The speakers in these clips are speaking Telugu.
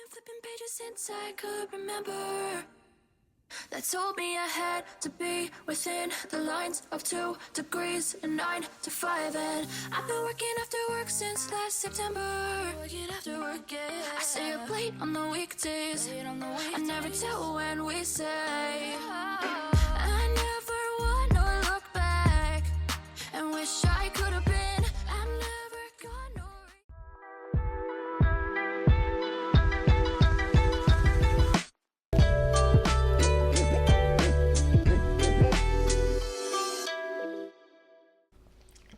been flipping pages since I could remember. That told me I had to be within the lines of 2 degrees and 9 to 5. And I've been working after work since last September. Working after work, yeah. I stay up late on the weekdays. I never tell when we say. I never wanna look back and wish I could have been. I'm never gonna.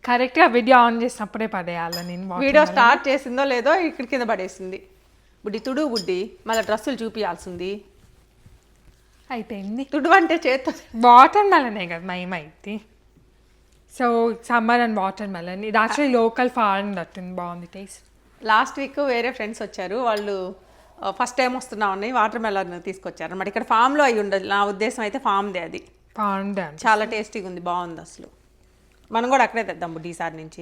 కరెక్ట్గా వీడియో ఆన్ చేసినప్పుడే పడేయాలి నేను. వీడియో స్టార్ట్ చేసిందో లేదో ఇక్కడ కింద పడేసింది. బుడ్డి తుడు బుడ్డి మళ్ళీ డ్రెస్సులు చూపించాల్సింది. అయిపోయింది. తుడు అంటే చేత వాటర్ మెలనే కదా మైమైతే. So summer and watermelon ఇది యాక్చువల్లీ లోకల్ ఫార్మ్ దట్టుంది. బాగుంది టేస్ట్. లాస్ట్ వీక్ వేరే ఫ్రెండ్స్ వచ్చారు. వాళ్ళు ఫస్ట్ టైం వస్తున్నామని వాటర్ మెలన్ తీసుకొచ్చారు అన్నమాట. ఇక్కడ ఫామ్లో అయి ఉండదు. నా ఉద్దేశం అయితే ఫామ్దే అది. ఫార్మ్ చాలా టేస్టీగా ఉంది. బాగుంది అసలు. మనం కూడా అక్కడే తెద్దాం బుడ్డి ఈసారి నుంచి.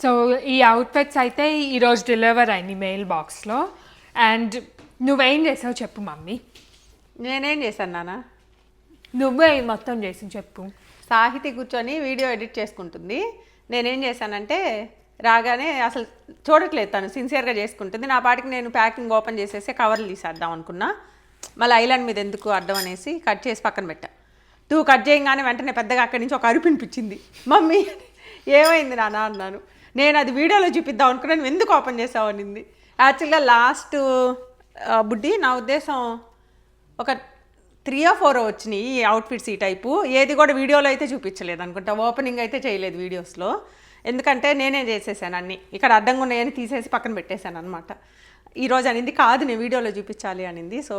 సో ఈ అవుట్ఫిట్స్ అయితే ఈరోజు డెలివర్ అయింది మెయిల్ బాక్స్లో. అండ్ నువ్వేం చేసావు చెప్పు మమ్మీ. నేనేం చేశాను నాన్న? నువ్వే మొత్తం చేసి చెప్పు. సాహితి కూర్చొని వీడియో ఎడిట్ చేసుకుంటుంది. నేనేం చేశానంటే రాగానే అసలు చూడట్లేదు, తను సిన్సియర్గా చేసుకుంటుంది. నా పాటికి నేను ప్యాకింగ్ ఓపెన్ చేసేసి కవర్లు తీసేద్దాం అనుకున్నా. మళ్ళీ ఐలాండ్ మీద ఎందుకు అడ్డం అనేసి కట్ చేసి పక్కన పెట్టా. 2 కట్ చేయగానే వెంటనే పెద్దగా అక్కడి నుంచి ఒక అరుపు వినిపించింది. మమ్మీ ఏమైంది నాన్న అన్నాను. నేను అది వీడియోలో చూపిద్దాం అనుకున్నాను. ఎందుకు ఓపెన్ చేసావు అనింది. యాక్చువల్గా లాస్ట్ బుడ్డి నా ఉద్దేశం ఒక 3 or 4 వచ్చినాయి ఈ అవుట్ఫిట్స్ ఈ టైపు. ఏది కూడా వీడియోలో అయితే చూపించలేదు అనుకుంటా. ఓపెనింగ్ అయితే చేయలేదు వీడియోస్లో. ఎందుకంటే నేనే చేసేసాను అన్నీ. ఇక్కడ అడ్డంగా ఉన్నాయని తీసేసి పక్కన పెట్టేశాను అనమాట. ఈరోజు అనింది కాదు నేను వీడియోలో చూపించాలి అనింది. సో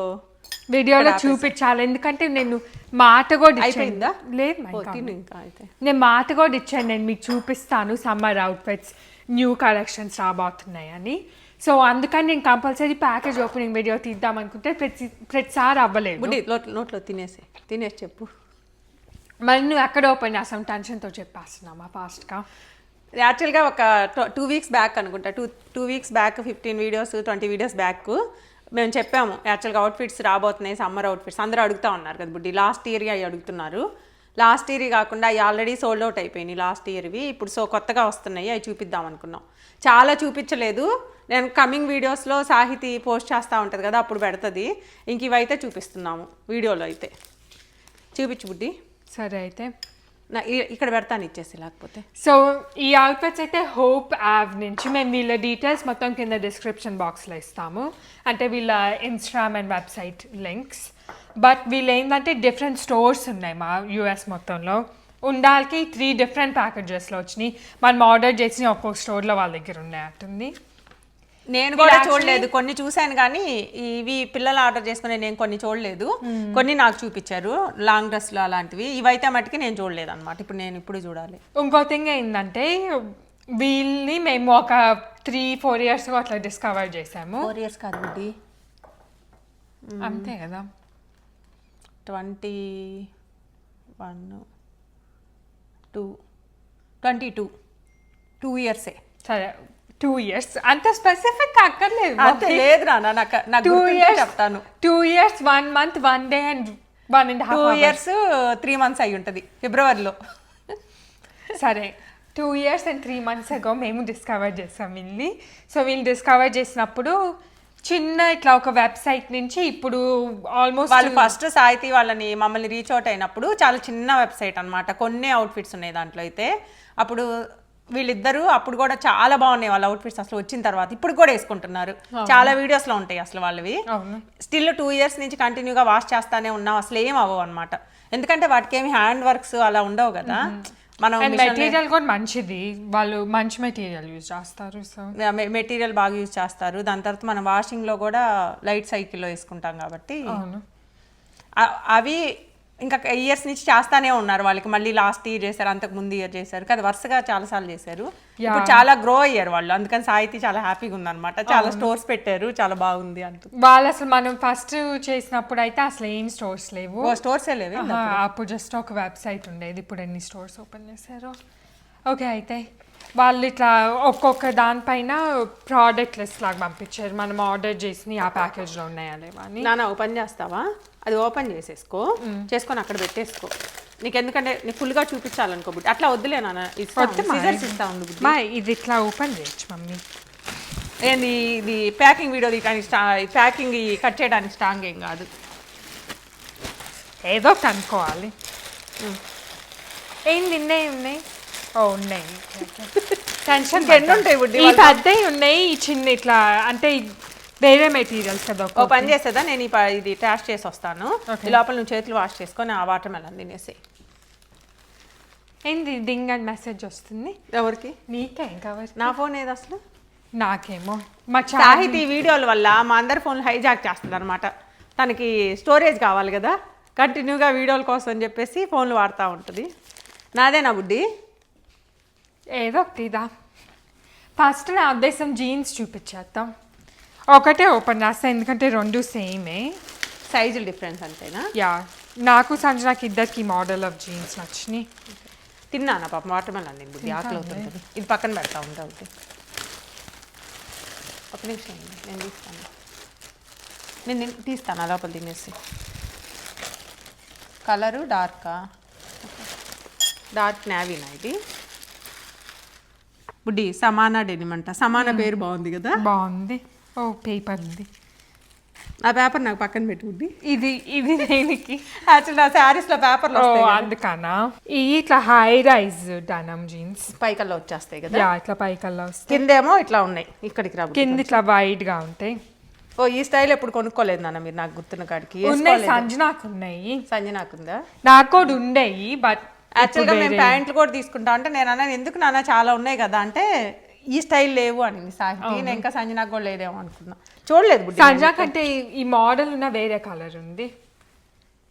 వీడియోలో చూపించాలి ఎందుకంటే నేను మాట కూడా అయిపోయిందా? లేదు ఇంకా అయితే నేను మాట కూడా ఇచ్చాను. నేను మీకు చూపిస్తాను సమ్మర్ అవుట్ఫిట్స్ న్యూ కలెక్షన్స్ రాబోతున్నాయి అని. సో అందుకని నేను కంపల్సరీ ప్యాకేజ్ ఓపెనింగ్ వీడియో తీద్దాం అనుకుంటే ప్రతిసారి అవ్వలేదు. బుడ్డి నోట్లో తినేసి చెప్పు. మరి నువ్వు ఎక్కడ ఓపెన్ చేస్తాం టెన్షన్తో చెప్పేస్తున్నామా ఫాస్ట్గా. యాక్చువల్గా ఒక 2 weeks బ్యాక్ అనుకుంటా. 2 weeks back 15 videos 20 videos back మేము చెప్పాము యాక్చువల్గా అవుట్ఫిట్స్ రాబోతున్నాయి సమ్మర్ అవుట్ఫిట్స్. అందరూ అడుగుతూ ఉన్నారు కదా బుడ్డి. లాస్ట్ ఇయర్ అవి అడుగుతున్నారు. లాస్ట్ ఇయర్ కాకుండా అవి ఆల్రెడీ సోల్డ్ అవుట్ అయిపోయినాయి లాస్ట్ ఇయర్వి. ఇప్పుడు సో కొత్తగా వస్తున్నాయి, అవి చూపిద్దాం అనుకున్నాం. చాలా చూపించలేదు. నేను కమింగ్ వీడియోస్లో సాహితి పోస్ట్ చేస్తూ ఉంటుంది కదా, అప్పుడు పెడుతుంది. ఇంక ఇవైతే చూపిస్తున్నాము వీడియోలో అయితే. చూపించు బుడ్డి. సరే అయితే ఇక్కడ పెడతాను ఇచ్చేసి లేకపోతే. సో ఈ అవుట్ఫిట్స్ అయితే హోప్ యాప్ నుంచి మేము వీళ్ళ డీటెయిల్స్ మొత్తం కింద డిస్క్రిప్షన్ బాక్స్లో ఇస్తాము. అంటే వీళ్ళ Instagram and website links. But వీళ్ళు ఏంటంటే డిఫరెంట్ స్టోర్స్ ఉన్నాయి మా యూఎస్ మొత్తంలో. ఉండాలికి 3 different ప్యాకేజెస్లో వచ్చినాయి. మనం ఆర్డర్ చేసి ఒక్కొక్క స్టోర్లో వాళ్ళ దగ్గర ఉన్నట్టుంది. నేను కూడా చూడలేదు, కొన్ని చూశాను కానీ ఇవి పిల్లలు ఆర్డర్ చేసుకునే నేను కొన్ని చూడలేదు. కొన్ని నాకు చూపించారు లాంగ్ డ్రెస్లు అలాంటివి. ఇవైతే మటుకి నేను చూడలేదు అనమాట. ఇప్పుడు చూడాలి. ఇంకో థింగ్ ఏంటంటే వీళ్ళని మేము ఒక 3-4 years అట్లా డిస్కవర్ చేసాము. 4 years కాదు బుడ్డి, అంతే కదా. 22 years. సరే 2 years అంత స్పెసిఫిక్ అక్కర్లేదు. అంతే లేదు రా, నాకు 2 years చెప్తాను. 2 years 1 month 1 day and 1.5 2 years 3 months అయి ఉంటుంది ఫిబ్రవరిలో. సరే 2 years and 3 months ago మేము డిస్కవర్ చేసాం వీళ్ళని. సో వీళ్ళు డిస్కవర్ చేసినప్పుడు చిన్న ఇట్లా ఒక వెబ్సైట్ నుంచి ఇప్పుడు ఆల్మోస్ట్ వాళ్ళు ఫస్ట్ సాహితి వాళ్ళని మమ్మల్ని రీచ్ అవుట్ అయినప్పుడు చాలా చిన్న వెబ్సైట్ అనమాట. కొన్ని అవుట్ఫిట్స్ ఉన్నాయి దాంట్లో. అయితే అప్పుడు వీళ్ళిద్దరూ అప్పుడు కూడా చాలా బాగున్నాయి వాళ్ళ అవుట్ఫిట్స్. అసలు వచ్చిన తర్వాత ఇప్పుడు కూడా వేసుకుంటున్నారు. చాలా వీడియోస్లో ఉంటాయి అసలు వాళ్ళవి. స్టిల్ 2 years నుంచి కంటిన్యూగా వాష్ చేస్తానే ఉన్నాం. అసలు ఏం అవ్వవు అనమాట. ఎందుకంటే వాటికి ఏమి హ్యాండ్ వర్క్స్ అలా ఉండవు కదా. మనం మెటీరియల్ కూడా మంచిది, వాళ్ళు మంచి మెటీరియల్ యూజ్ చేస్తారు. సో మెటీరియల్ బాగా యూజ్ చేస్తారు. దాని తర్వాత మనం వాషింగ్లో కూడా లైట్ సైకిల్లో వేసుకుంటాం కాబట్టి అవి ఇంకా ఇయర్స్ నుంచి చేస్తానే ఉన్నారు. వాళ్ళకి మళ్ళీ లాస్ట్ ఇయర్ చేశారు, అంతకు ముందు ఇయర్ చేశారు కదా, వరుసగా చాలాసార్లు చేశారు. ఇప్పుడు చాలా గ్రో అయ్యారు వాళ్ళు. అందుకని సాహితి చాలా హ్యాపీగా ఉందన్నమాట. చాలా స్టోర్స్ పెట్టారు, చాలా బాగుంది అంటూ. వాళ్ళు అసలు మనం ఫస్ట్ చేసినప్పుడు అయితే అసలు ఏం స్టోర్స్ లేవు. స్టోర్సే లేవు అప్పుడు జస్ట్ ఒక వెబ్సైట్ ఉండేది. ఇప్పుడు ఎన్ని స్టోర్స్ ఓపెన్ చేశారు. ఓకే అయితే వాళ్ళు ఇట్లా ఒక్కొక్క దానిపైన ప్రోడక్ట్ లిస్ట్ లాగా పంపించారు, మనం ఆర్డర్ చేసి ఆ ప్యాకేజ్లో ఉన్నాయా లేవా అని. నాన్న ఓపెన్ చేస్తావా? అది ఓపెన్ చేసేసుకో, చేసుకొని అక్కడ పెట్టేసుకో. నీకు ఎందుకంటే నీకు ఫుల్గా చూపించాలనుకో బుడ్డి, అట్లా వద్దులే నాన్న. సీజర్స్ ఇస్తా ఉండు బుడ్డి. మా ఇది ఇట్లా ఓపెన్ చేయొచ్చు మమ్మీ. ఏంది ఇది ప్యాకింగ్ వీడియో తీయడానికి ప్యాకింగ్ కట్ చేయడానికి స్ట్రాంగ్ ఏం కాదు. ఏదో ఒకటి అనుకోవాలి. ఏం తిన్నాయి ఉన్నాయి? ఓ ఉన్నాయి. టెన్షన్ ఎన్ని ఉంటాయి బుడ్డి? ఈ పెద్దవి ఉన్నాయి, ఈ చిన్న ఇట్లా అంటే వేరే మెటీరియల్స్ కదా. ఓ పని చేసేదా, నేను ఇది ట్యాష్ చేసి వస్తాను. ఈ లోపల నువ్వు చేతులు వాష్ చేసుకొని ఆ వాటర్ మెలన్ తినేసి. ఏంది డింగ్ అండ్ మెసేజ్ వస్తుంది? ఎవరికి? నీకే ఇంకా నా ఫోన్ ఏది అసలు? నాకేమో మా సాహితీ వీడియోల వల్ల మా అందరి ఫోన్లు హైజాక్ చేస్తుంది అనమాట. తనకి స్టోరేజ్ కావాలి కదా, కంటిన్యూగా వీడియోల కోసం అని చెప్పేసి ఫోన్లు వాడుతూ ఉంటుంది. నాదేనా బుడ్డి? ఏదో ఒకటిదా. ఫస్ట్ నా ఉద్దేశం జీన్స్ చూపించేద్దాం, ఒకటే ఓపెన్ చేస్తా ఎందుకంటే రెండు సేమే, సైజులు డిఫరెన్స్ అంతేనా? యా, నాకు సంజనాకి ఇద్దరికి మోడల్ ఆఫ్ జీన్స్ నచ్చినాయి. తిన్నానా పాపం వాటర్ మెలన్ నేను బుడ్డి, ఆకలి అవుతుంది. ఇది పక్కన పెడతా ఉంటా ఒకటి. ఒక నిమిషం నేను తీస్తాను, నేను తీస్తాను లోపల తినేసి. కలరు డార్కా? డార్క్ నావీనా ఇది? బుడ్డి సమానా డెనిమ్ అంట. సమానా పేరు బాగుంది కదా? బాగుంది. ఓ పేపర్ ఉంది, ఆ పేపర్ నాకు పక్కన పెట్టి బుడ్డి. ఇది ఇది దేనికి? యాక్చువల్లీ నా శారీస్లో పేపర్లు వస్తాయి కదా. అందుకనా ఇట్లా హై రైజ్ డనమ్ జీన్స్ పైకల్లా వచ్చేస్తాయి కదా. యా, ఇట్లా పైకల్లా వస్తాయి, కిందేమో ఇట్లా ఉన్నాయి, ఇక్కడికి రా. కింద ఇట్లా వైడ్ గా ఉంటాయి. ఓ ఈ స్టైల్ ఎప్పుడు కొనుక్కోలేదు నాన్న మీరు, నాకు గుర్తున్న కాడికి. ఉన్నాయి, సంజనాకు ఉన్నాయి, సంజనాకుందా? నాకు కూడా ఉండేవి. బట్ యాక్చువల్గా మేము ప్యాంట్లు కూడా తీసుకుంటాం అంటే నేను అన్నాను ఎందుకు నాన్న చాలా ఉన్నాయి కదా అంటే ఈ స్టైల్ లేవు అని సాహితీ. నేను ఇంకా సంజనాకు కూడా లేదేమో అనుకున్నా, చూడలేదు బుడ్డి. సంజనా కంటే ఈ మోడల్ ఉన్న వేరే కలర్ ఉంది,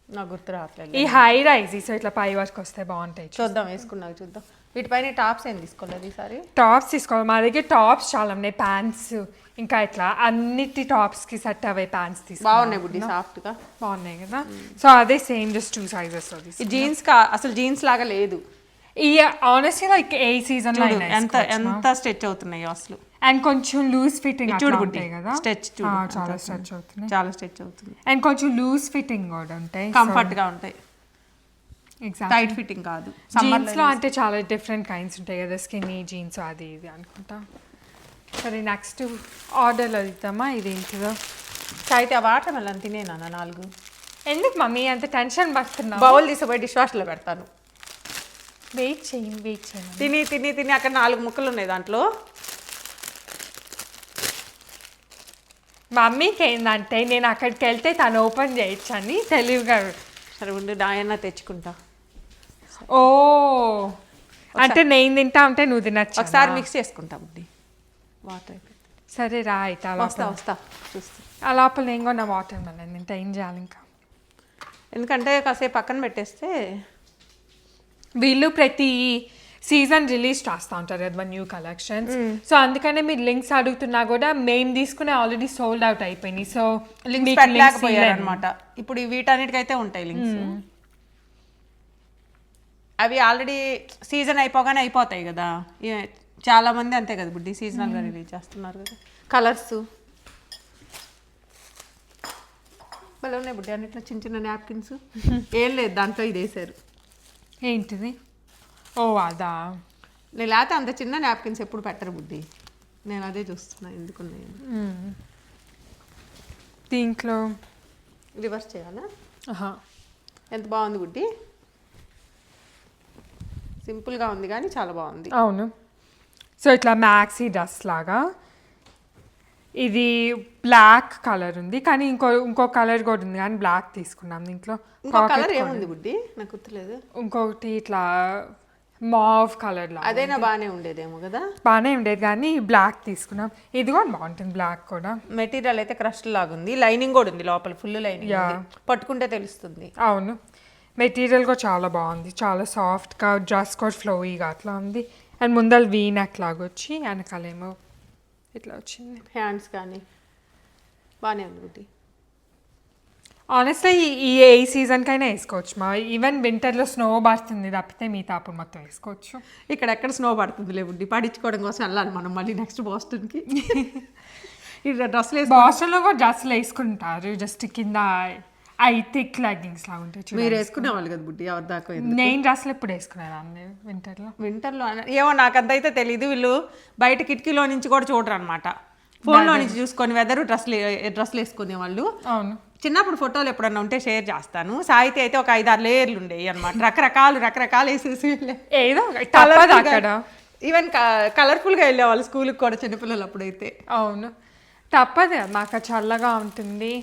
నాకు గుర్తు రావట్లేదు. ఈ హై రైజ్ సో ఇట్లా పై వరకు వస్తే బాగుంటాయి. చూద్దాం, వేసుకున్నాక చూద్దాం. వీటిపైన టాప్స్ ఏం తీసుకోలేదు ఈసారి? టాప్స్ తీసుకోవాలి, మా దగ్గర టాప్స్ చాలా ఉన్నాయి, ప్యాంట్స్ ఇంకా ఇట్లా అన్నిటి టాప్స్ కి సెట్ అవే ప్యాంట్స్ తీసుకో. బాగున్నాయి బుడ్డి, సాఫ్ట్ గా బాగున్నాయి కదా. సో అదే సేమ్ జస్ట్ 2 sizes. ఈ జీన్స్ అసలు జీన్స్ లాగా లేదు. ఈ ఆనెస్ట్లీ లైక్ ఏ సీజన్ లో ఎంత ఎంత స్ట్రెచ్ అవుతున్నాయో అసలు. అండ్ కొంచెం లూజ్ ఫిట్టింగ్ చూడు బుడ్డి కదా, స్ట్రెచ్ చాలా స్ట్రెచ్ అవుతుంది, చాలా స్ట్రెచ్ అవుతుంది. అండ్ కొంచెం లూజ్ ఫిట్టింగ్ కూడా ఉంటాయి, కంఫర్ట్ గా ఉంటాయి, ఎగ్జాక్ట్ టైట్ ఫిట్టింగ్ కాదు. జీన్స్ లో అంటే చాలా డిఫరెంట్ కైండ్స్ ఉంటాయి కదా, స్కిన్నీ జీన్స్ అది ఇది అనుకుంటా. సరే నెక్స్ట్ ఆర్డర్లో ఇద్దామా, ఇదేంటిదో. అయితే ఆ వాటర్ మెలన్ తినేనా 4? ఎందుకు మమ్మీ అంత టెన్షన్ పడుతున్నా? బౌల్ తీసుకుపోయి డిష్ వాష్లో పెడతాను. వెయిట్ చేయండి. తిని తిని తిని అక్కడ 4 ముక్కలు ఉన్నాయి దాంట్లో. మమ్మీకి ఏంటంటే నేను అక్కడికి వెళ్తే తను ఓపెన్ చేయొచ్చు అని తెలివిగా. సరే ఉండి నాయన తెచ్చుకుంటా. ఓ అంటే నేను తింటా ఉంటే నువ్వు తినచ్చు. ఒకసారి మిక్స్ చేసుకుంటా బుడ్డి, వాటర్ అయిపోయింది. సరే రా అయితే వస్తా వస్తా చూస్తా. ఆ లోపల నేను కూడా వాటర్ మెలన్ తింటా, ఏం చేయాలి ఇంకా. ఎందుకంటే కాసేపు పక్కన పెట్టేస్తే వీళ్ళు ప్రతి సీజన్ రిలీజ్ చేస్తూ ఉంటారు కదా న్యూ కలెక్షన్స్. సో అందుకనే మీరు లింక్స్ అడుగుతున్నా కూడా మేము తీసుకునే ఆల్రెడీ సోల్డ్ అవుట్ అయిపోయినాయి. సో లింక్స్ పెట్టలేకపోయారు అనమాట. ఇప్పుడు వీటన్నిటికైతే ఉంటాయి లింక్స్, అవి ఆల్రెడీ సీజన్ అయిపోగానే అయిపోతాయి కదా. చాలా మంది అంతే కదా బుడ్డి, సీజనల్గా రిలీజ్ చేస్తున్నారు కదా. కలర్స్ భలే ఉన్నాయి బుడ్డి, అన్నిట్లో చిన్న చిన్న నాప్కిన్స్. ఏం లేదు దాంట్లో ఇది వేసారు. ఏంటిది? ఓ అదా. నేను లేకపోతే అంత చిన్న నాప్కిన్స్ ఎప్పుడు పెట్టరు బుడ్డి, నేను అదే చూస్తున్నా ఎందుకున్నాయి. దీంట్లో రివర్స్ చేయాలా? ఎంత బాగుంది బుడ్డి, సింపుల్గా ఉంది కానీ చాలా బాగుంది. అవును. సో ఇట్లా మ్యాక్సీ డ్రెస్ లాగా, ఇది బ్లాక్ కలర్ ఉంది కానీ ఇంకో కలర్ కూడా ఉంది కానీ బ్లాక్ తీసుకున్నాం. దీంట్లో ఇంకో కలర్ ఏముంది బుడ్డి నాకు గుర్తులేదు. ఇంకొకటి ఇట్లా మావ్ కలర్ లా, అదైనా బాగానే ఉండేదేమో కదా. బాగానే ఉండేది కానీ బ్లాక్ తీసుకున్నాం. ఇది కూడా బాగుంటుంది బ్లాక్ కూడా. మెటీరియల్ అయితే క్రష్ లాగా ఉంది, లైనింగ్ కూడా ఉంది లోపల, ఫుల్ లైనింగ్, పట్టుకుంటే తెలుస్తుంది. అవును, మెటీరియల్ కూడా చాలా బాగుంది, చాలా సాఫ్ట్గా, డ్రెస్ కూడా ఫ్లోయిగా అట్లా ఉంది. అండ్ ముందర వీ నెక్ లాగా వచ్చి వెనకాలేమో ఇట్లా వచ్చింది. హ్యాండ్స్ కానీ బాగానే ఉంది బుడ్డి. ఆనెస్ట్లీ ఏ సీజన్కైనా వేసుకోవచ్చు మా. ఈవెన్ వింటర్లో స్నో పడుతుంది తప్పితే మిగతా అప్పుడు మొత్తం వేసుకోవచ్చు. ఇక్కడ ఎక్కడ స్నో పడుతుంది లేవుండి, పడించుకోవడం కోసం వెళ్ళాలి మనం మళ్ళీ నెక్స్ట్ బాస్టన్కి. ఇక్కడ డ్రెస్సులు వేసి బాస్టన్లో కూడా డ్రెస్సులు వేసుకుంటారు, జస్ట్ కింద ఐ థిక్ లెగ్గింగ్స్ లాగా ఉంటాయి చూడు. మీరు వేసుకునేవాళ్ళు కదా బుడ్డి, ఎవరి దాకా నేను డ్రెస్సులు ఎప్పుడు వేసుకునేదాన్ని వింటర్లో. వింటర్లో ఏమో నాకు అంతైతే తెలీదు. వీళ్ళు బయట కిటికీలో నుంచి కూడా చూడరు అనమాట, ఫోన్లో నుంచి చూసుకొని వెదరు డ్రెస్సులు వేసుకునే వాళ్ళు. అవును, చిన్నప్పుడు ఫోటోలు ఎప్పుడన్నా ఉంటే షేర్ చేస్తాను. సాయితే అయితే ఒక 5-6 లేయర్లు ఉండేవి అనమాట, రకరకాలు వేసేసి ఏదో తప్పదు అక్కడ. ఈవెన్ కలర్ఫుల్గా వెళ్ళేవాళ్ళు స్కూల్కి కూడా చిన్నపిల్లలు అప్పుడైతే. అవును తప్పదు, మాకు చల్లగా ఉంటుంది.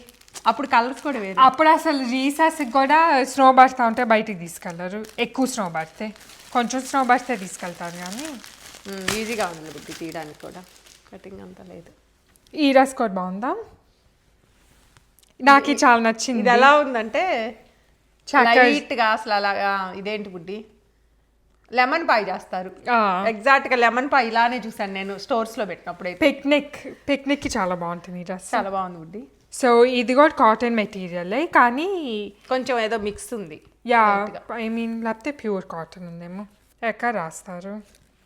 అప్పుడు కలర్స్ కూడా వేరు. అప్పుడు అసలు రీసెస్కి కూడా స్నో పడుతూ ఉంటే బయటికి తీసుకెళ్లరు, ఎక్కువ స్నో పడితే. కొంచెం స్నో పడితే తీసుకెళ్తారు కానీ ఈజీగా ఉంది బుద్ధి తీయడానికి కూడా, కటింగ్ అంతా లేదు. ఈ డ్రెస్ కూడా బాగుందా? నాకు చాలా నచ్చింది. ఇది ఎలా ఉందంటే లైట్గా అసలు అలాగా. ఇదేంటి బుడ్డి, లెమన్ పాయ్ చేస్తారు ఎగ్జాక్ట్గా. లెమన్ పాయ్ ఇలానే చూసాను నేను స్టోర్స్లో పెట్టినప్పుడు. పిక్నిక్కి చాలా బాగుంటుంది ఈ డ్రెస్, చాలా బాగుంది బుడ్డి. సో ఇది కూడా కాటన్ మెటీరియల్ కానీ కొంచెం ఏదో మిక్స్ ఉంది. యా ఐ మీన్ లేకపోతే ప్యూర్ కాటన్ ఉందేమో. ఎక్కడ రాస్తారు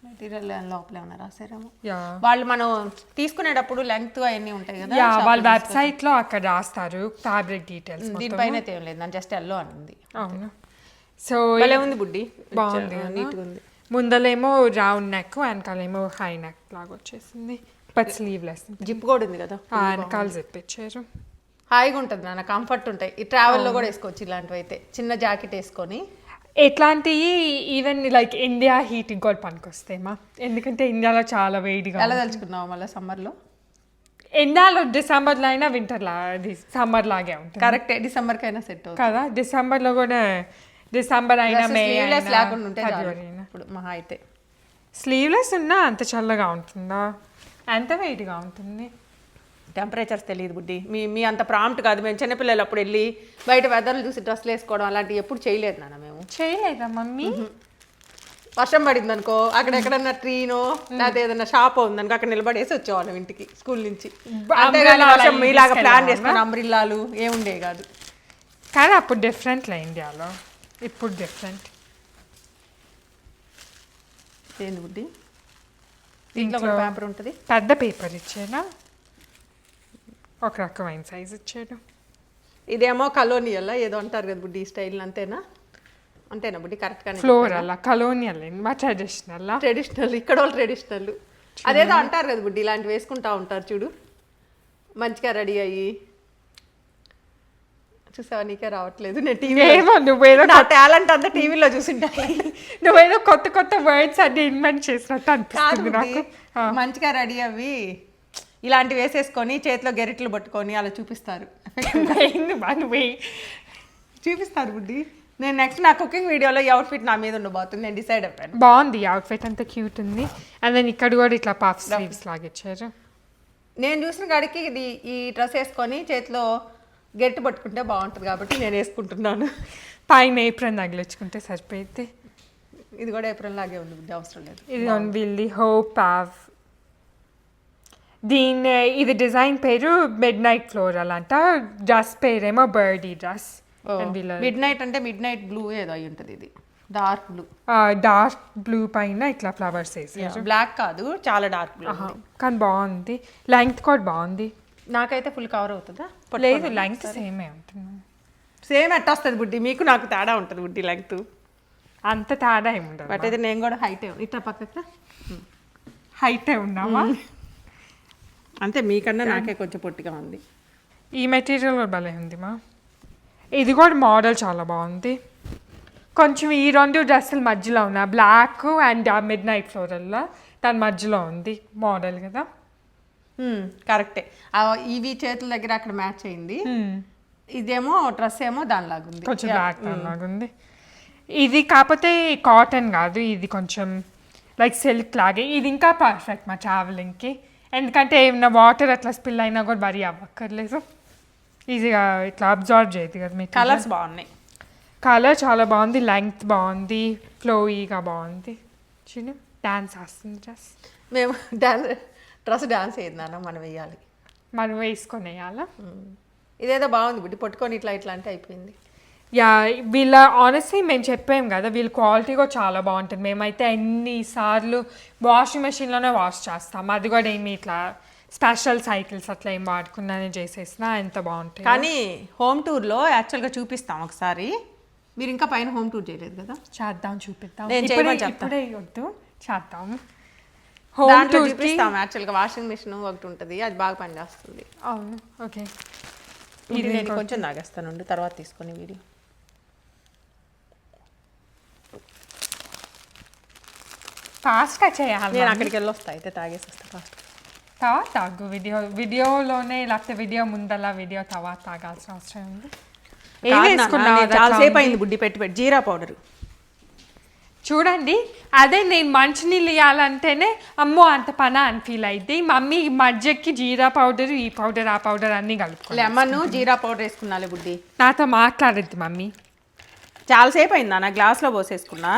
మెటీరియల్ లోపల ఏమైనా రాసారేమో. యా వాళ్ళు మనం తీసుకునేటప్పుడు లెంగ్త్ అవన్నీ ఉంటాయి కదా, యా వాళ్ళ వెబ్సైట్లో అక్కడ రాస్తారు ఫ్యాబ్రిక్ డీటెయిల్స్. దీనిపైన అయితే ఏం లేదు, నాకు జస్ట్ ఎల్లో అని ఉంది. అవును, సో భలే ఉంది బుడ్డి, బాగుంది, నీట్గా ఉంది. ముందలేమో రౌండ్ నెక్, వెనకాలేమో హై నెక్ లాగా వచ్చేసింది, బట్ స్లీవ్లెస్. జిప్ కూడా ఉంది కదా, వెనకాల జిప్ ఇచ్చారు. హాయిగా ఉంటుంది నాన్న, కంఫర్ట్ ఉంటాయి. ఈ ట్రావెల్లో కూడా వేసుకోవచ్చు ఇలాంటివి అయితే. చిన్న జాకెట్ వేసుకొని ఎట్లాంటివి ఈవెన్ లైక్ ఇండియా హీట్కి కూడా పనికొస్తాయమ్మా, ఎందుకంటే ఇండియాలో చాలా వేడిగా. ఎలా తలుచుకున్నావు మళ్ళీ సమ్మర్లో? ఇండియాలో డిసెంబర్లో అయినా వింటర్లా సమ్మర్ లాగే ఉంటుంది. కరెక్టే, డిసెంబర్కి అయినా సెట్ అవుతుంది కదా. డిసెంబర్లో కూడా డిసెంబర్ అయినా మే లేకుండా ఉంటే ఇప్పుడు మహా అయితే. స్లీవ్లెస్ ఉన్నా అంత చల్లగా ఉంటుందా, అంత వేడిగా ఉంటుంది. టెంపరేచర్స్ తెలియదు బుడ్డి, మీ అంత ప్రాంప్ట్ కాదు. మేము చిన్నపిల్లలు అప్పుడు వెళ్ళి బయట వెదర్లు చూసి డ్రెస్సులు వేసుకోవడం అలాంటివి ఎప్పుడు చేయలేదు నాన్న. మేము చేయలేదా మమ్మీ? వర్షం పడింది అనుకో, అక్కడ ఎక్కడన్నా ట్రీనో లేకపోతే ఏదైనా షాప్ ఉందనుకో, అక్కడ నిలబడేసి వచ్చేవాళ్ళం ఇంటికి స్కూల్ నుంచి. అంతేగాని వర్షం మీలాగా ప్లాన్ చేసుకుని అంబ్రిల్లాలు ఏముండే కాదు. కానీ అప్పుడు డిఫరెంట్లే ఇండియాలో, ఇప్పుడు డిఫరెంట్. ఏంది బుడ్డి, దీంట్లో కూడా పేపర్ ఉంటుంది. పెద్ద పేపర్ ఇచ్చానా, ఒక రకమైన సైజ్ ఇచ్చాడు. ఇదేమో కలోనియల్ ఏదో అంటారు కదా బుడ్డి, ఈ స్టైల్ అంతేనా? అంతేనా బుడ్డి? కరెక్ట్గా ఫ్లోరల్ కలోనియల్ మా ట్రెడిషనల్ ఇక్కడ వాళ్ళు ట్రెడిషనల్ అదేదో అంటారు కదా బుడ్డి, ఇలాంటివి వేసుకుంటా ఉంటారు చూడు, మంచిగా రెడీ అయ్యి. చూసావా, నీకే రావట్లేదు. నేను టీవీలో నువ్వేదో నా టాలెంట్ అంతా టీవీలో చూసింటా. నువ్వేదో కొత్త కొత్త వర్డ్స్ అన్ని ఇన్వెంట్ చేసినట్టు అనిపిస్తుంది నాకు. మంచిగా రెడీ అవ్వి ఇలాంటివి వేసేసుకొని చేతిలో గెరిట్లు పట్టుకొని అలా చూపిస్తారు. చూపిస్తారు బుడ్డి. నేను నెక్స్ట్ నా కుకింగ్ వీడియోలో ఈ అవుట్ఫిట్ నా మీద ఉండబోతుంది, నేను డిసైడ్ అయిపోయాను. బాగుంది ఈ అవుట్ఫిట్, అంతా క్యూట్ ఉంది. అండ్ దెన్ ఇక్కడ కూడా ఇట్లా పఫ్ స్లీవ్స్ లాగా ఇచ్చారు. నేను చూసిన కాడికి ఇది ఈ డ్రెస్ వేసుకొని చేతిలో గెట్టి పట్టుకుంటే బాగుంటుంది కాబట్టి నేను వేసుకుంటున్నాను. పైన ఏప్రిల్ తగిలించుకుంటే సరిపోయింది. ఇది కూడా ఏప్రిల్ లాగే ఉంది బుద్ధి, అవసరం లేదు. ఇది ఆన్ వీల్ది హోప్ పావ్. ఇది డిజైన్ పేరు మిడ్ నైట్ ఫ్లోరల్ అంట, డ్రెస్ పేరేమో బర్డీ డ్రెస్. మిడ్ నైట్ అంటే మిడ్ నైట్ బ్లూ ఏదో అయి ఉంటుంది. ఇది డార్క్ బ్లూ, డార్క్ బ్లూ పైన ఇట్లా ఫ్లవర్స్ వేసారు. బ్లాక్ కాదు, చాలా డార్క్ బ్లూ కానీ బాగుంది. లెంగ్త్ కూడా బాగుంది. నాకైతే ఫుల్ కవర్ అవుతుందా? లేదు, లెంగ్త్ సేమే ఉంటుంది. సేమ్ ఎట్ట వస్తుంది బుడ్డి, మీకు నాకు తేడా ఉంటుంది బుడ్డి లెంగ్త్. అంత తేడా ఏముండదు. బట్ అయితే నేను కూడా హైటే ఇట్లా పక్కన హైటే ఉన్నావా? అంతే, మీకన్నా నాకే కొంచెం పొట్టిగా ఉంది. ఈ మెటీరియల్ కూడా భలే ఉంది మా. ఇది కూడా మోడల్ చాలా బాగుంది. కొంచెం ఈ రెండు డ్రెస్సుల మధ్యలో ఉన్న బ్లాక్ అండ్ మిడ్ నైట్ ఫ్లోరల్లో దాని మధ్యలో ఉంది మోడల్ కదా. కరెక్టే, ఇవి చేతుల దగ్గర అక్కడ మ్యాచ్ అయింది. ఇదేమో డ్రెస్ ఏమో దానిలాగా ఉంది, కొంచెం బ్లాక్ దానిలాగా ఉంది. ఇది కాకపోతే కాటన్ కాదు, ఇది కొంచెం లైక్ సిల్క్ లాగే. ఇది ఇంకా పర్ఫెక్ట్ మా ట్రావెలింగ్కి, ఎందుకంటే ఏమన్నా వాటర్ అట్లా స్పిల్ అయినా కూడా వరి అవ్వక్కర్లేదు, ఈజీగా ఇట్లా అబ్జర్వ్ చేయదు కదా. మీ కలర్స్ బాగున్నాయి, కలర్ చాలా బాగుంది, లెంగ్త్ బాగుంది, ఫ్లోయిగా బాగుంది. చూడు డాన్స్ వేస్తుంది డ్రెస్. మేము డ్రెస్ డాన్స్ వేద్దాం, మనం వేయాలి, మనం వేసుకొని వేయాలా. ఇదేదో బాగుంది బుడ్డి, పట్టుకొని ఇట్లా ఇట్లా అంటే అయిపోయింది. యా వీళ్ళ ఆనెస్ట్లీ మేము చెప్పాం కదా వీళ్ళ క్వాలిటీ కూడా చాలా బాగుంటుంది. మేమైతే ఎన్నిసార్లు వాషింగ్ మెషిన్లోనే వాష్ చేస్తాం. అది కూడా ఏమి ఇట్లా స్పెషల్ సైకిల్స్ అట్లా ఏం వాడుకున్నానే చేసేసినా ఎంత బాగుంటాయి. కానీ హోమ్ టూర్లో యాక్చువల్గా చూపిస్తాం ఒకసారి. మీరు ఇంకా పైన హోమ్ టూర్ చేయలేదు కదా? చేద్దాం, చూపిద్దాం. నేను చేయమని చెప్తా. ఇప్పుడే వద్దు, చేద్దాం. దాంట్లో చూపిస్తాం. యాక్చువల్గా వాషింగ్ మెషిన్ ఒకటి ఉంటుంది, అది బాగా పనిచేస్తుంది. అవును, ఓకే. ఇది నేను కొంచెం తాగేస్తాను, తర్వాత తీసుకొని వీడియో. ఫాస్ట్గా చేయాలి. నేను అక్కడికి వెళ్ళొస్తా, అయితే తాగేసి వస్తా ఫాస్ట్. తర్వాత తాగు. వీడియోలోనే లేకపోతే వీడియో ముందలా వీడియో తర్వాత తాగాల్సిన అవసరం ఉంది. ఏం వేసుకున్నావు? చాలాసేపు అయింది బుడ్డి పెట్టి జీరా పౌడర్. చూడండి, అదే నేను మంచినీళ్ళు ఇవ్వాలంటేనే అమ్మో అంత పని అని ఫీల్ అయింది. మమ్మీ మధ్యకి జీరా పౌడర్, ఈ పౌడర్ ఆ పౌడర్ అన్నీ కలుపుకో. లెమన్ జీరా పౌడర్ వేసుకున్నాలే బుడ్డి. నాతో మాట్లాడద్దు మమ్మీ. చాలాసేపు అయిందా నా గ్లాస్లో పోసేసుకున్నా.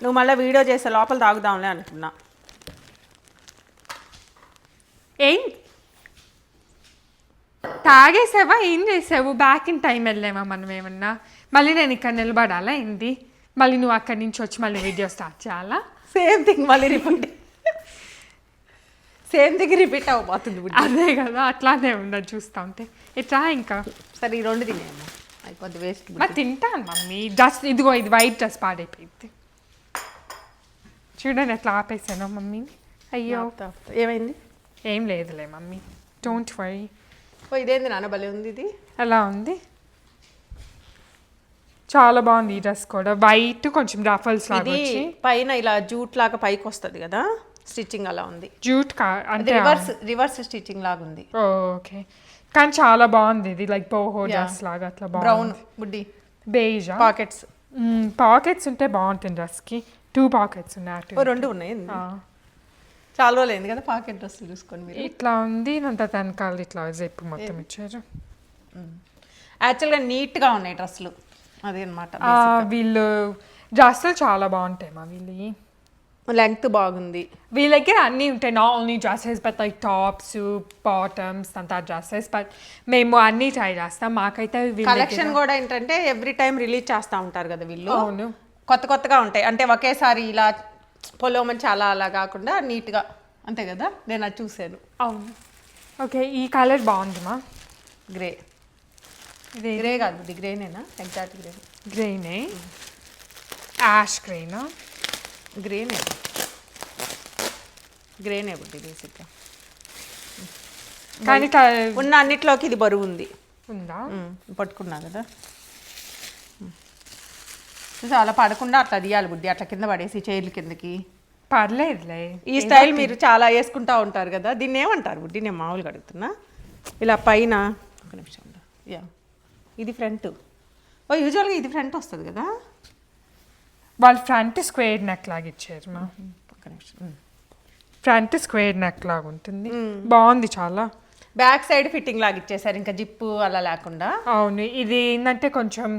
నువ్వు మళ్ళీ వీడియో చేసే లోపల తాగుదాంలే అనుకున్నా. ఏం తాగేసావా? ఏం చేసావు? బ్యాక్ ఇన్ టైం వెళ్ళామా మనం ఏమన్నా? మళ్ళీ నేను ఇక్కడ నిలబడాలా ఏంది? మళ్ళీ నువ్వు అక్కడి నుంచి వచ్చి మళ్ళీ వీడియో స్టార్ట్ చేయాలా? సేమ్ థింగ్ మళ్ళీ రిపీట్. సేమ్ థింగ్ రిపీట్ అవ్వబోతుంది. అదే కదా, అట్లానే ఉండదు చూస్తా ఉంటే. ఇట్లా ఇంకా సరే ఈ రెండు తినేమ్మా, అయిపోద్ది వేస్ట్. మరి తింటాను మమ్మీ. జస్ట్ ఇదిగో ఇది వైట్ డ్రెస్ పాడైపోయింది. చూడండి ఎట్లా ఆపేసాను మమ్మీ. అయ్యో ఏమైంది? ఏం లేదులే మమ్మీ, డోంట్ వరీ. ఓ ఇదేంది నాన్న భలే ఉంది. ఇది ఎలా ఉంది? చాలా బాగుంది ఈ డ్రెస్ కూడా. వైట్ కొంచెం రఫల్స్ లాగా వచ్చి పైన ఇలా జూట్ లాగా పైకి వస్తుంది కదా, స్టిచ్చింగ్ అలా ఉంది. జూట్ అంటే రివర్స్ స్టిచ్చింగ్ లాగా ఉంది. ఓకే, కానీ చాలా బాగుంది ఇది. లైక్ బోహో డ్రెస్ లాగా అట్లా బ్రౌన్ బాగుంది. బుడ్డి బేజ్ పాకెట్స్ ఉంటే బాగుంటుంది డ్రెస్కి. 2 పాకెట్స్ ఉన్నాయి. రెండు ఉన్నాయి. చాలా రోజులు అయింది కదా పాకెట్ డ్రెస్సులు చూసుకొని మీరు. ఇట్లా ఉంది అంత వెనకాల ఇట్లా జిప్ మొత్తం ఇచ్చారు. యాక్చువల్గా నీట్గా ఉన్నాయి డ్రెస్సులు, అదే అనమాట. వీళ్ళు డ్రెస్సులు చాలా బాగుంటాయి మా వీళ్ళు. లెంగ్త్ బాగుంది. వీళ్ళ దగ్గర అన్నీ ఉంటాయి. Not only dresses but like tops, bottoms అంతా డ్రెస్సెస్. బట్ మేము అన్నీ ట్రై చేస్తాం. మాకైతే కలెక్షన్ కూడా ఏంటంటే ఎవ్రీ టైం రిలీజ్ చేస్తూ ఉంటారు కదా వీళ్ళు. అవును, కొత్తగా ఉంటాయి. అంటే ఒకేసారి ఇలా పొలోమని చాలా అలా కాకుండా నీట్గా, అంతే కదా. నేను అది చూసాను. అవును. ఓకే, ఈ కలర్ బాగుందిమా. గ్రే గ్రే కాదు ఇది గ్రేనేనా? ఎగ్జాక్ట్ గ్రేనే. యాష్ గ్రేనా? గ్రేనే బుడ్డి బేసిక్గా. కానీ ఉన్న అన్నిట్లోకి ఇది బరువు ఉంది. ఉందా? పట్టుకున్నా కదా. అలా పడకుండా అట్లా తీయాలి బుడ్డి, అట్లా కింద పడేసి చైర్ల కిందకి. పర్లేదులే. ఈ స్టైల్ మీరు చాలా వేసుకుంటా ఉంటారు కదా, దీన్ని ఏమంటారు బుడ్డి? నేను మామూలుగా అడుగుతున్నా. ఇలా పైన ఒక నిమిషం. యా ఇది ఫ్రంట్. యూజువల్గా ఇది ఫ్రంట్ వస్తుంది కదా. వాళ్ళు ఫ్రంట్ స్క్వేర్ నెక్ లాగా ఇచ్చారు మా. ఒక నిమిషం. ఫ్రంట్ స్క్వేర్ నెక్ లాగా ఉంటుంది, బాగుంది చాలా. బ్యాక్ సైడ్ ఫిట్టింగ్ లాగా ఇచ్చేసారు, ఇంకా జిప్పు అలా లేకుండా. అవును, ఇది ఏంటంటే కొంచెం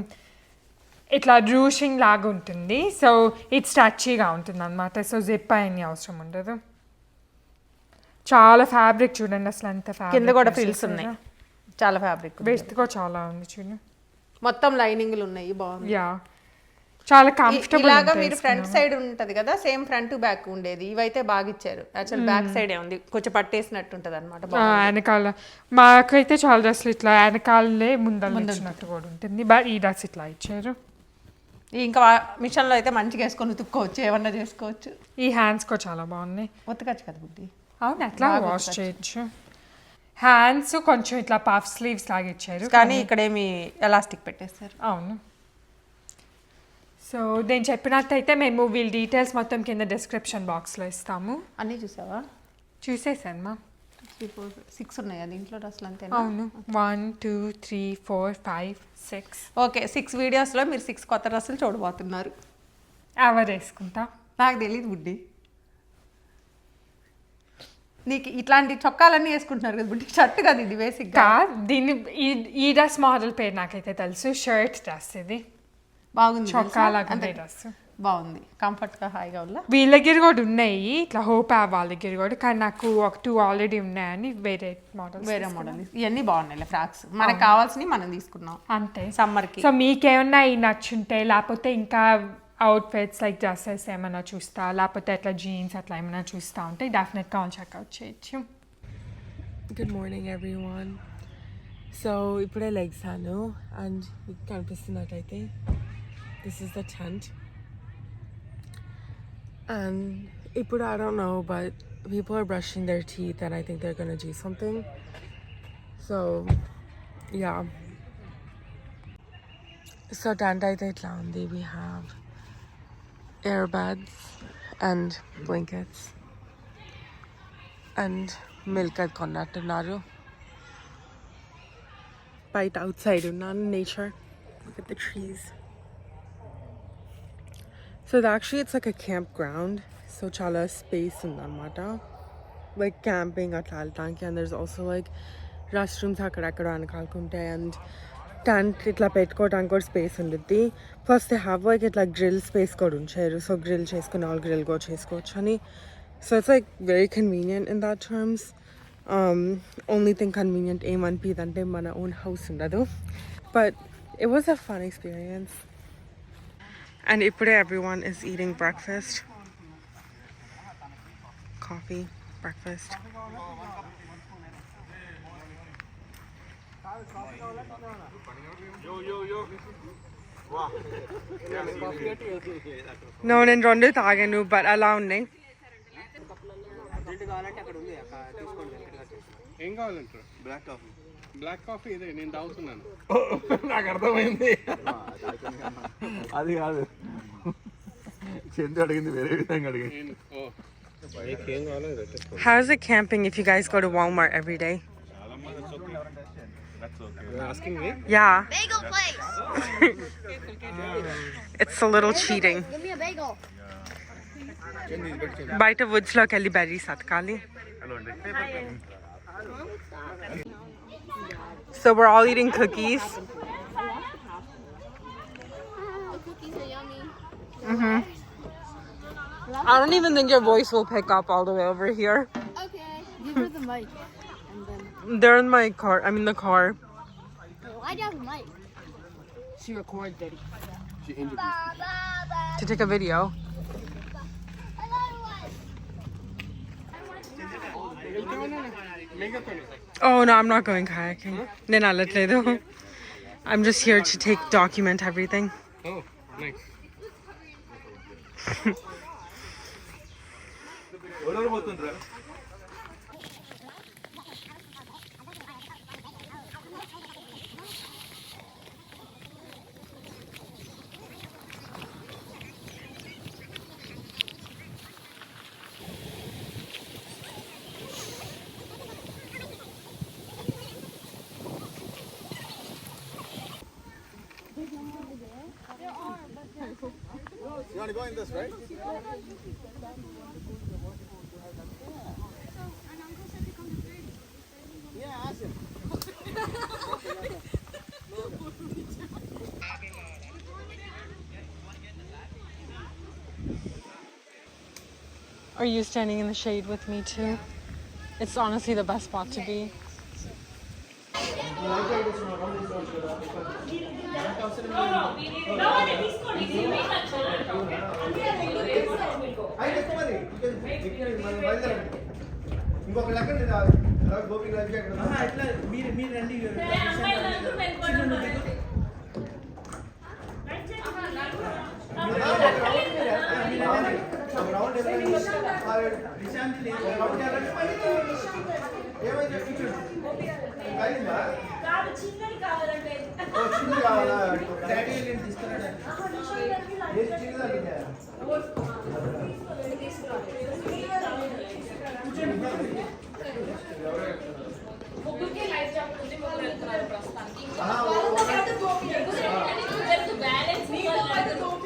ఇట్లా రూషింగ్ లాగా ఉంటుంది. సో ఇది స్ట్రచీగా ఉంటుంది అనమాట. సో జిప్ అయ్యే అవసరం ఉండదు. చాలా ఫ్యాబ్రిక్ చూడండి అసలు ఎంత ఫ్యాబ్రిక్. కింద కూడా ఫ్రిల్స్ ఉన్నాయి, చాలా ఫ్యాబ్రిక్. బెస్ట్ కూడా చాలా ఉంది చూడండి. మొత్తం లైనింగ్లు ఉన్నాయి, బాగుంది. యా చాలా కంఫర్టబుల్. ఇలాగా మీరు ఫ్రంట్ సైడ్ ఉంటది కదా, సేమ్ ఫ్రంట్ బ్యాక్ ఉండేది. ఇవైతే బాగా ఇచ్చారు. యాక్చువల్ బ్యాక్ సైడ్ ఏ ఉంది, కొంచెం పట్టేసినట్టు ఉంటది అనమాట. వెనకాల మాకైతే చాలా డ్రెస్లు ఇట్లా వెనకాలే ముందచ్చినట్టు కూడా ఉంటుంది. బట్ ఈ డ్రెస్ ఇట్లా ఇచ్చారు. ఇంకా మిషన్లో అయితే మంచిగా వేసుకొని ఉతుక్కోవచ్చు, ఏమన్నా చేసుకోవచ్చు. ఈ హ్యాండ్స్ కూడా చాలా బాగున్నాయి. ఉతకచ్చు కదా బుడ్డి. అవును, ఎట్లా వాష్ చేయొచ్చు. హ్యాండ్స్ కొంచెం ఇట్లా పఫ్ స్లీవ్స్ లాగా ఇచ్చారు, కానీ ఇక్కడేమి ఎలాస్టిక్ పెట్టేస్తారు. అవును. సో నేను చెప్పినట్టయితే మేము వీళ్ళ డీటెయిల్స్ మొత్తం కింద డిస్క్రిప్షన్ బాక్స్లో ఇస్తాము. అన్నీ చూసావా? చూసేసాను మా. 3, 4, 6 ఉన్నాయి దీంట్లో డ్రెస్సులు అంతే. అవును, 1 2 3 4 5 6. ఓకే, 6 వీడియోస్లో మీరు 6 కొత్త డ్రెస్సులు చూడబోతున్నారు. ఎవరు వేసుకుంటా నాకు తెలియదు బుడ్డి. నీకు ఇట్లాంటి చొక్కాలన్నీ వేసుకుంటున్నారు కదా బుడ్డి, షర్ట్ కదా ఇది బేసిక్గా. దీన్ని ఈ డ్రెస్ మోడల్ పేరు నాకైతే తెలుసు. షర్ట్ డ్రెస్ ఇది బాగుంది. చొక్కాలాగా డ్రెస్ బాగుంది, కంఫర్ట్గా హాయిగా ఉన్నా. వీళ్ళ దగ్గర కూడా ఉన్నాయి ఇట్లా హోప్ యాప్ వాళ్ళ దగ్గర కూడా, కానీ నాకు ఒక 2 ఆల్రెడీ ఉన్నాయని వేరే మోడల్స్. ఇవన్నీ బాగున్నాయి ఫ్రాక్స్, మనకు కావాల్సినవి మనం తీసుకున్నాం అంతే సమ్మర్కి. సో మీకేమన్నా ఈ నచ్చుంటే, లేకపోతే ఇంకా అవుట్ఫిట్స్ లైక్ డ్రెస్సెస్ ఏమైనా చూస్తా, లేకపోతే అట్లా జీన్స్ అట్లా ఏమైనా చూస్తా ఉంటే డెఫినెట్గా చెక్అవుట్ చేయొచ్చు. Good morning, everyone. So, ipude legs hanu and kanipistunnataithe this is the tent. And ipudu I don't know, but people are brushing their teeth and I think they're gonna do something. So, yeah. So tent aithe itla undi. We have earbuds and blankets and milk ad konnattunnaru. Right outside unnanu nature. Look at the trees. So actually it's like a campground. So chala space undannamata. Like camping atla altanki, and there's also like restrooms akkada anakalkunte and tent itla pettukodaniki kuda space unduddi. Plus they have like it like grill space kuda uncharu. So grill cheskoni all grill go chesukochani. So it's like very convenient in that terms. Only thing convenient ఏమనిపిదంటే మన own house ఉండదు. But it was a fun experience. And ipude everyone is eating breakfast. Coffee, breakfast. No, నేను రెండు తాగాను, but అలా ఉన్నాయి. ఏం కావాలంటారు? బ్లాక్ కాఫీ ఇదే నేను తాగుతున్నాను. నాకు అర్థమైంది. అది కాదు, చందు అడిగింది వేరే విధంగా అడిగింది. ఏం కావాలో How is it camping if you guys go to Walmart every day? asking me? Yeah. Bagel place. It's a little cheating. Give me a bagel. బయట woods లోకి వెళ్ళి berries అతకాలి. So we're all eating cookies. The cookies are yummy. I don't even think your voice will pick up all the way over here. Okay. Give her the mic. And then. They're in my car. I'm in the car. Why do you have a mic? She records, Daddy. She injured me. To take a video. Oh no, I'm not going kayaking. నేను వెళ్ళట్లేదు. I'm just here to document everything. Oh, nice. ఎవరెవరు పోతుండ్రా? You want to go in this, right? Yeah, ask him. Are you standing in the shade with me too? It's honestly the best spot to be. ఇంకొక లెక్క గోపి ఇట్లా మీరు రండి చిన్నది కావాలా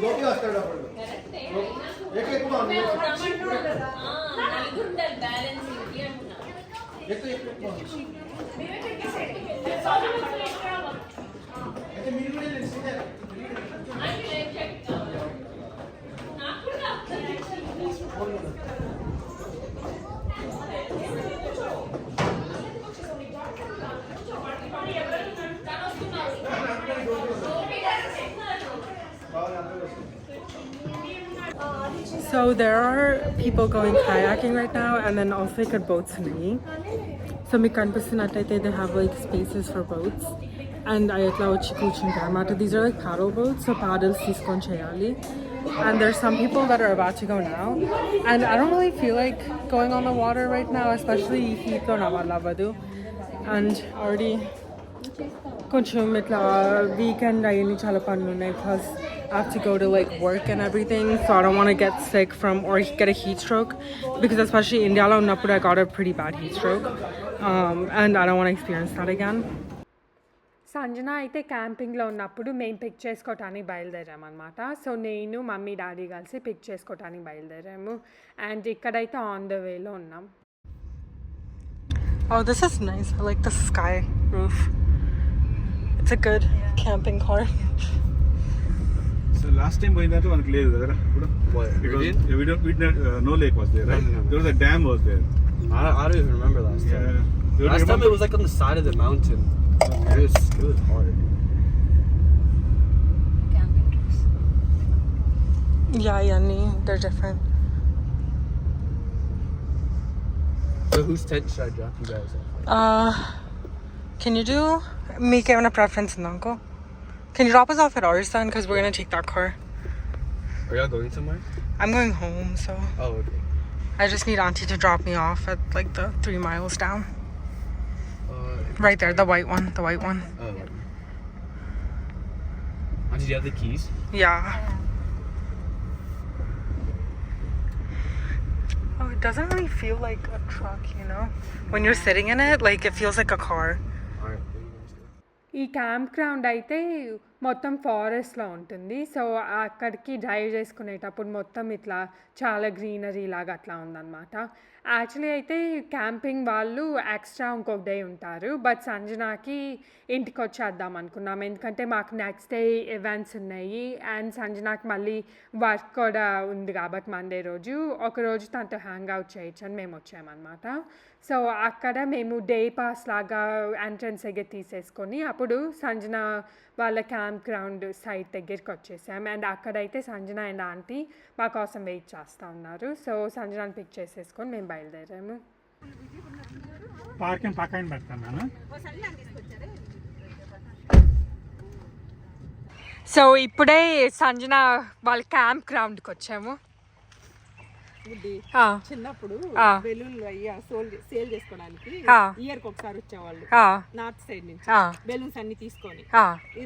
గోపి వస్తాడు అప్పుడు ఎక్కువ అయితే మీరు కూడా So there are people going kayaking right now, and then also ఇక్కడ boats ఉన్నాయి. So మీకు కనిపిస్తున్నట్టయితే they have like spaces for boats, and I ఎట్లా వచ్చి కూర్చుంటారు అన్నమాట. These are like paddle boats, so paddles తీసుకొని చేయాలి. And there's some people that are about to go now, and I don't really feel like going on the water right now, especially heat lo navallavadu, and already కొంచెం ఇట్లా వీకెండ్ అయ్యింది, చాలా పనులు ఉన్నాయి, plus I have to go to like work and everything, so I don't want to get sick from or get a heat stroke, because especially in Indialo ఉన్నప్పుడు I got a pretty bad heat stroke, and I don't want to experience that again. Sanjana అయితే క్యాంపింగ్లో ఉన్నప్పుడు మేము పిక్ చేసుకోవటానికి బయలుదేరామన్నమాట. సో నేను మమ్మీ డాడీ కలిసి పిక్ చేసుకోవటానికి బయలుదేరాము, అండ్ ఇక్కడైతే ఆన్ ద వేలో ఉన్నాం. Oh, this is nice. I like the sky roof. It's a good camping car. So last time going that one clear there. What? Because we don't no lake was there, right? No. There was a dam was there. I don't even remember last time. Yeah. Last time it was like on the side of the mountain. It was hard. Yeah, Yanni, they're different. So whose tent should I drop you guys off? Can you do make it on a preference, Uncle? Can you drop us off at ours then? Because we're gonna take that car. Are y'all going somewhere? I'm going home, so Oh, okay. I just need Auntie to drop me off at like the 3 miles down. Right there, the white one. Oh. Did you have the keys? Yeah. Oh, it doesn't really feel like a truck, you know? When you're sitting in it, like it feels like a car. Alright. ఈ క్యాంప్ గ్రౌండ్ అయితే మొత్తం ఫారెస్ట్లో ఉంటుంది. సో అక్కడికి డ్రైవ్ చేసుకునేటప్పుడు మొత్తం ఇట్లా చాలా గ్రీనరీ లాగా అట్లా ఉందన్నమాట. యాక్చువల్లీ అయితే క్యాంపింగ్ వాళ్ళు ఎక్స్ట్రా ఇంకొక డే ఉంటారు, బట్ సంజనాకి ఇంటికి వచ్చేద్దాం అనుకున్నాం, ఎందుకంటే మాకు నెక్స్ట్ డే ఈవెంట్స్ ఉన్నాయి, అండ్ సంజనాకి మళ్ళీ వర్క్ కూడా ఉంది కాబట్టి మండే రోజు ఒకరోజు తనతో హ్యాంగ్ అవుట్ చేయొచ్చు అని మేము వచ్చామన్నమాట. సో అక్కడ మేము డే పాస్ లాగా ఎంట్రన్స్ దగ్గర తీసేసుకొని అప్పుడు సంజన వాళ్ళ క్యాంప్ గ్రౌండ్ సైట్ దగ్గరికి వచ్చేసాం, అండ్ అక్కడైతే సంజన అండ్ ఆంటీ మా కోసం వెయిట్ చేస్తూ ఉన్నారు. సో సంజనాని పిక్ చేసేసుకొని మేము బయలుదేరాము. పార్కింగ్ పక్కన పెడతాను. సో ఇప్పుడే సంజన వాళ్ళ క్యాంప్ గ్రౌండ్కి వచ్చాము. చిన్నప్పుడు ఆ. బెలూన్లు అయ్యా సేల్ చేసుకోవడానికి ఇయర్ కి ఒకసారి వచ్చేవాళ్ళు నార్త్ సైడ్ నుంచి బెలూన్స్ అన్ని తీసుకొని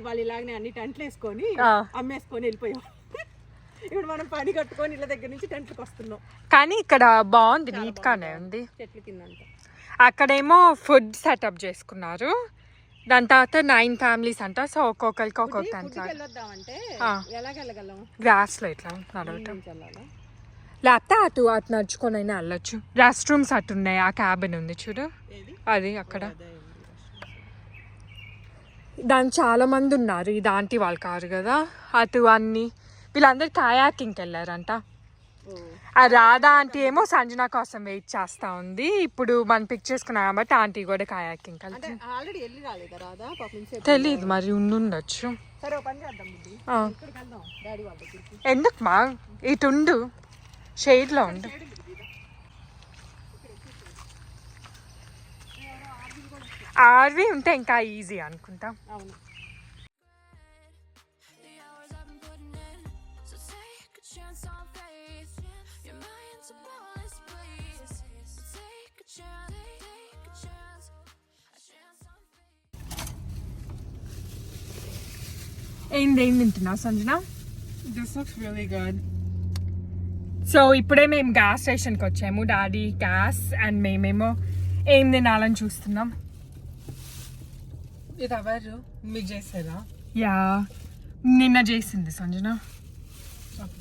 వాళ్ళు ఇలాగనే అన్ని టెంట్లు వేసుకొని అమ్మేసుకొని వెళ్ళిపోయాం. ఇప్పుడు మనం పని కట్టుకొని ఇళ్ళ దగ్గర నుంచి టెంట్లకు వస్తున్నాం. కానీ ఇక్కడ బాగుంది, నీట్గానే ఉంది. చెట్ల కింద అక్కడేమో ఫుడ్ సెటప్ చేసుకున్నారు, దాని తర్వాత 9 ఫ్యామిలీస్ అంట. సో ఒక్కొక్కరికి ఒక్కొక్క టెంట్ వెళ్ళొద్దామంటే ఎలాగెళ్ళగలం? గ్రాస్లో ఇట్లా నడవటం, లేకపోతే అటు నడుచుకొని అయినా వెళ్ళొచ్చు. రెస్ట్ రూమ్స్ అటు ఉన్నాయి, ఆ క్యాబిన్ ఉంది చూడు, అది అక్కడ. దాని చాలా మంది ఉన్నారు, ఇది ఆంటీ వాళ్ళు కారు కదా. అటు అన్ని వీళ్ళందరూ కయాకింగ్కి వెళ్ళారంట. ఆ రాధా ఆంటీ ఏమో సంజన కోసం వెయిట్ చేస్తూ ఉంది. ఇప్పుడు మనం పిక్ చేసుకున్నాం కాబట్టి ఆంటీ కూడా కయాకింగ్ కలిసి తెలీదు, మరి ఉండొచ్చు. ఎందుకు మా ఇటు ఉండు, షేడ్లో ఉండు. ఆర్వి ఉంటే ఇంకా ఈజీ అనుకుంటా. The hours I've been putting in, so take a chance on faith. Your mind's a boundless place. So take a chance, take a chance on faith. ఏం తింటున్నావు Sanjana? This looks really good. So ఇప్పుడే మేము గ్యాస్ స్టేషన్కి వచ్చాము. డాడీ గ్యాస్ అండ్ మేమేమో ఏం తినాలని చూస్తున్నాం. ఇది ఎవరు మీకు చేసారా? యా, నిన్న చేసింది సంజన.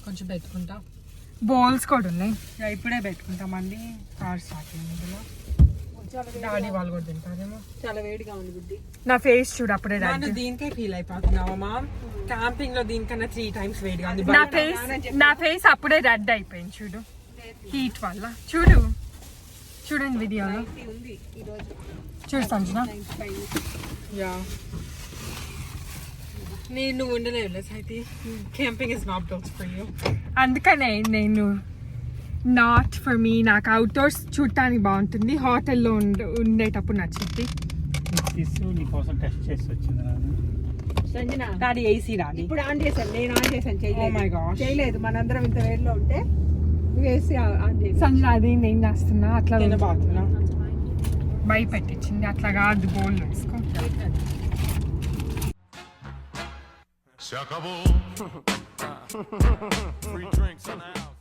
కొంచెం పెట్టుకుంటా. బౌల్స్ కూడా ఉన్నాయి. ఇప్పుడే పెట్టుకుంటాం, మళ్ళీ కార్ స్టార్ట్ అయింది. డాడీ వాళ్ళు కూడా తింటారేమో. చాలా వేడిగా ఉంది బుద్ధి. నా ఫేస్ చూడు అప్పుడే రెడ్. దీనికే ఫీల్ అయిపోతున్నావా మా? క్యాంపింగ్ లో దీనికన్నా 3 times వేడిగా ఉంది. నా ఫేస్ అప్పుడే రెడ్ అయిపోయింది చూడు, హీట్ వల్ల. చూడండి వీడియోలో చూడు సంజన. యా నేను ఉండలేవు అయితే camping is not built for you. అందుకనే నేను నాట్ ఫర్ మీ. నాకు అవుట్డోర్స్ చూడటానికి బాగుంటుంది, హోటల్లో ఉండేటప్పుడు నచ్చింది. నీకోసం టెస్ట్ చేసి వచ్చింది సంజన డాడీ ఏసీ రాదు. ఇప్పుడు ఆన్ చేశాను, నేను ఆన్ చేశాను, Oh my gosh. చేయలేదు. మనందరం ఇంత వేడిలో ఉంటే నువ్వు వేసి ఆన్ చేసి సంజన అది నేను చేస్తున్నా అట్లా తినబాతున్నా. భయపెట్టించింది. అట్లా కాదు, గోల్డ్ వేసుకో. Se acabó. Free drinks in the house.